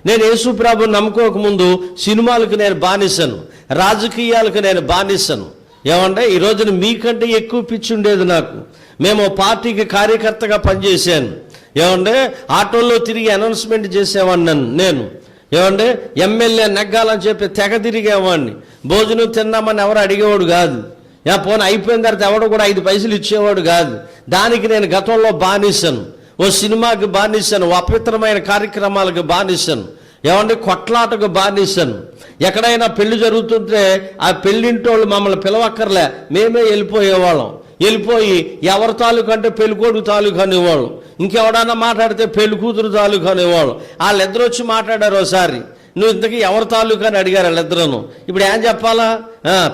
నేను యేసు ప్రభువుని నమ్ముకోకముందు సినిమాలకు నేను బానిసను, రాజకీయాలకు నేను బానిసను. ఏమంటే ఈ రోజున మీకంటే ఎక్కువ పిచ్చి ఉండేది నాకు. మేము పార్టీకి కార్యకర్తగా పనిచేశాను. ఏమంటే ఆటోల్లో తిరిగి అనౌన్స్మెంట్ చేసేవాడిని నేను. ఏమంటే ఎమ్మెల్యే నెగ్గాలని చెప్పి తెగ తిరిగేవాడిని. భోజనం తిన్నామని ఎవరు అడిగేవాడు కాదు. పోనీ అయిపోయిన తర్వాత ఎవడు కూడా 5 పైసలు ఇచ్చేవాడు కాదు. దానికి నేను గతంలో బానిసను. ఓ సినిమాకి బానిసను, అపవిత్రమైన కార్యక్రమాలకు బానిసను, ఏమంటే కొట్లాటకు బానిసను. ఎక్కడైనా పెళ్లి జరుగుతుంటే ఆ పెళ్లింటోళ్ళు మమ్మల్ని పిలవక్కర్లే, మేమే వెళ్ళిపోయేవాళ్ళం. వెళ్ళిపోయి ఎవరి తాలూకు అంటే పెళ్ళికొడుకు తాలూకు అనేవాళ్ళు, ఇంకెవడన్నా మాట్లాడితే పెళ్లి కూతురు తాలూకు అనేవాళ్ళు. వాళ్ళిద్దరు వచ్చి మాట్లాడారు ఒకసారి, నువ్వు ఇంతకీ ఎవరి తాలూకు అని అడిగారు వాళ్ళిద్దరును. ఇప్పుడు ఏం చెప్పాలా?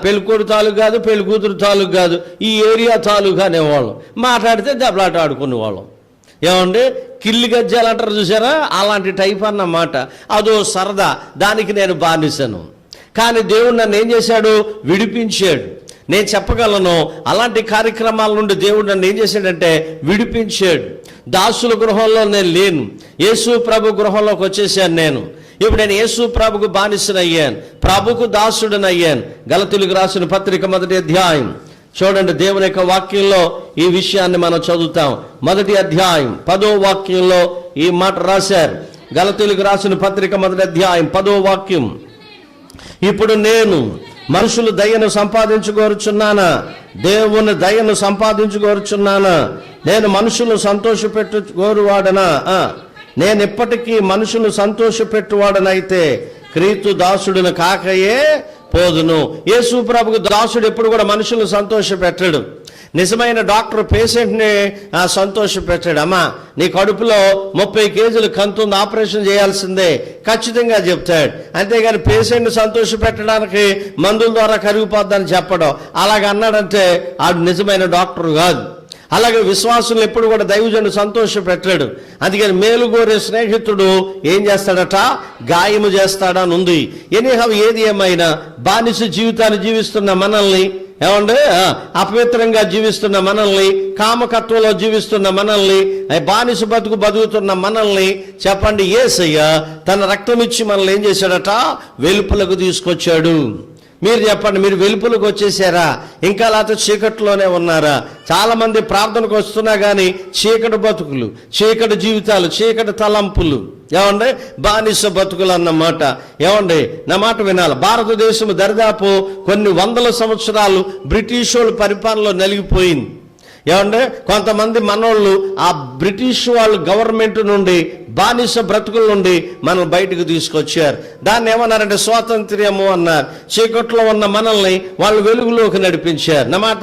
పెళ్ళికొడుకు తాలూకు కాదు, పెళ్లి కూతురు తాలూకు కాదు, ఈ ఏరియా తాలూకు అనేవాళ్ళం. మాట్లాడితే దెబ్బలాట ఆడుకునేవాళ్ళం. ఏమండి కిల్లి గజ్జాలు అంటారు చూసారా, అలాంటి టైప్ అన్నమాట. అదో సరదా, దానికి నేను బానిసను. కానీ దేవుడు నన్ను ఏం చేశాడు? విడిపించాడు. నేను చెప్పగలను, అలాంటి కార్యక్రమాల నుండి దేవుడు నన్ను ఏం చేశాడంటే విడిపించాడు. దాసుల గృహంలో నేను లేను, యేసు ప్రభు గృహంలోకి వచ్చేసాను నేను. ఇప్పుడు నేను యేసు ప్రభుకు బానిసనయ్యాను, ప్రభుకు దాసుడనయ్యాను. గలతీయులకు రాసిన పత్రిక 1వ అధ్యాయం చూడండి, దేవుని యొక్క వాక్యంలో ఈ విషయాన్ని మనం చదువుతాం. 1వ అధ్యాయం 10వ వాక్యంలో ఈ మాట రాశారు. గలతీయులకు రాసిన పత్రిక 1వ అధ్యాయం 10వ వాక్యం, ఇప్పుడు నేను మనుషులు దయను సంపాదించుకోరుచున్నానా, దేవుని దయను సంపాదించుకోరుచున్నానా? నేను మనుషులు సంతోషపెట్టుకోరువాడనా? నేను ఇప్పటికీ మనుషులు సంతోషపెట్టువాడనైతే క్రీస్తు దాసుడిని కాకయే పోదును. యేసు ప్రభుకు దాసుడు ఎప్పుడు కూడా మనుషులను సంతోష పెట్టాడు. నిజమైన డాక్టర్ పేషెంట్ని సంతోష పెట్టాడు. అమ్మా నీ కడుపులో 30 కేజీలు కంతుంది, ఆపరేషన్ చేయాల్సిందే ఖచ్చితంగా చెప్తాడు. అంతేగాని పేషెంట్ని సంతోష పెట్టడానికి మందుల ద్వారా కరిగిపోద్దని చెప్పడం, అలాగన్నాడంటే ఆడు నిజమైన డాక్టర్ కాదు. అలాగే విశ్వాసులు ఎప్పుడు కూడా దైవజనుడు సంతోష పెట్టాడు. అందుకని మేలు కోరే స్నేహితుడు ఏం చేస్తాడట? గాయము చేస్తాడని ఉంది. ఎనీహౌ ఏది ఏమైనా బానిస జీవితాన్ని జీవిస్తున్న మనల్ని, ఏమంటే అపవిత్రంగా జీవిస్తున్న మనల్ని, కామకత్వంలో జీవిస్తున్న మనల్ని, బానిస బతుకుతున్న మనల్ని చెప్పండి, యేసయ్య తన రక్తం ఇచ్చి మనల్ని ఏం చేశాడట? వెలుపలకు తీసుకొచ్చాడు. మీరు చెప్పండి, మీరు వెలుపులకు వచ్చేసారా? ఇంకా లేకపోతే చీకట్లోనే ఉన్నారా? చాలా మంది ప్రార్థనకు వస్తున్నా కానీ చీకటి బతుకులు, చీకటి జీవితాలు, చీకటి తలంపులు, ఏమండి బానిస బతుకులు అన్నమాట. ఏమండి నా మాట వినాలి. భారతదేశం దరిదాపు కొన్ని 100 సంవత్సరాలు బ్రిటిష్ వాళ్ళ పరిపాలనలో నలిగిపోయింది. ఏమంటే కొంతమంది మనోళ్ళు ఆ బ్రిటిష్ వాళ్ళు గవర్నమెంట్ నుండి, బానిస బ్రతుకుల నుండి మనం బయటకు తీసుకొచ్చారు. దాన్ని ఏమన్నారంటే స్వాతంత్ర్యము అన్నారు. చీకట్లో ఉన్న మనల్ని వాళ్ళు వెలుగులోకి నడిపించారు. నా మాట